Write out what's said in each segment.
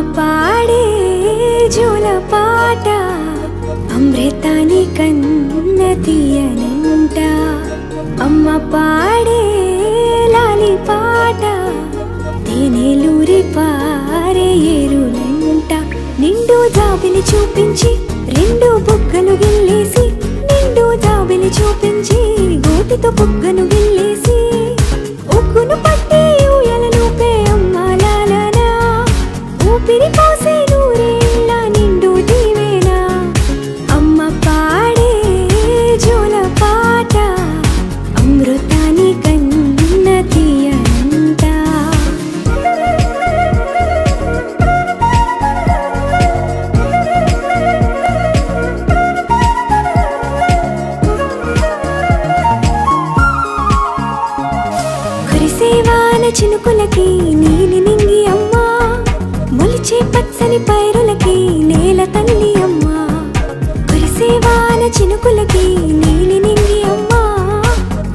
పాడే జోల పాట అమృతాని కన్న తీయనంట అమ్మ పాడే లాలి పాట తేనెలూరి పారే ఏరులంట నిండు జాబిలి చూపించి రెండు బుగ్గలు గిల్లేసి నిండు జాబిలి చూపించి గోటితో బుగ్గను గిల్లేసి ఉగ్గును పట్టి ఊయలను పే అమ్మాలాలనా ఊపిరి పోసే నూరేళ్ళ నిండు దీవేనా అమ్మ పాడే జోల పాట అమృతాని కన్న తీయనంట కురిసేవాన చినుకులకి నీలి నింగి అమ్మా మొలిచే పచ్చని పైరులకి నేల తల్లి అమ్మా కురిసేవాన చినుకులకి నీలి నింగి అమ్మా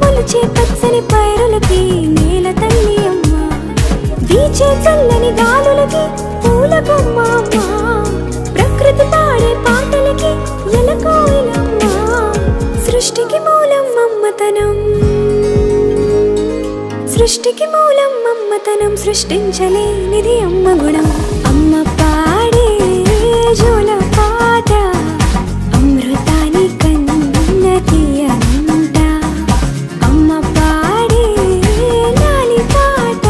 మొలిచే పచ్చని పైరులకి నేల తల్లి అమ్మా వీచే చల్లని గాలులకి పూల బొమ్మ అమ్మా ప్రకృతి పాడే పాటలకి ఎలకోయిలమ్మా సృష్టికి మూలం అమ్మతనం సృష్టికి మూలం అమ్మతనం సృష్టించలేనిది అమ్మ గుణం అమ్మ పాడే జోల పాట అమృతాని కన్న తీయనంట అమ్మ పాడే లాలి పాట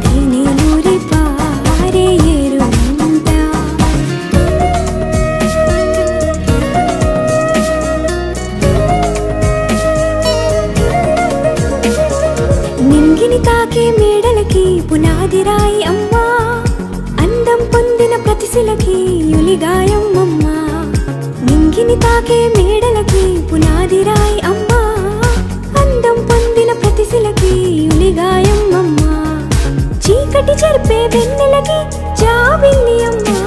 తేనెలూరి పారే ఏరులంట నింగిని తాకే మేడలకి పునాది రాయి అమ్మా అందం పొందిన ప్రతిశిలకి యులిగాయం అమ్మా నింగిని తాకే మేడలకి పునాది రాయి అమ్మా అందం పొందిన ప్రతిశిలకి యులిగాయం అమ్మా చీకటి చెరిపే వెన్నెలకి జాబిల్లి అమ్మా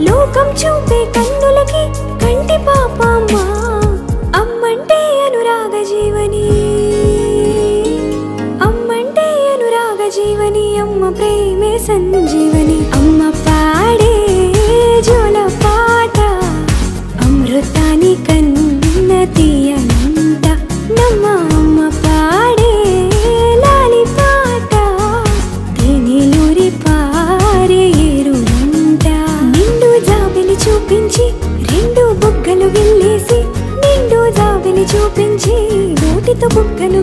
లోకం చూపే కన్నులకి కంటి పాప అమ్మా అమ్మంటే అనురాగ జీవని అమ్మంటే అనురాగ జీవని అమ్మ ప్రేమే సంజీవని అమ్మ పాడే జోల పాట అమృతాని కన్న తీయనంట నమ్మ అమ్మ పాడే లాలి పాట తేనెలూరి పారే ఏరులంట నిండు జాబిలి చూపించి రెండు బుగ్గలు గిల్లేసి నిండు జాబిలి చూపించి నోటితో బుగ్గను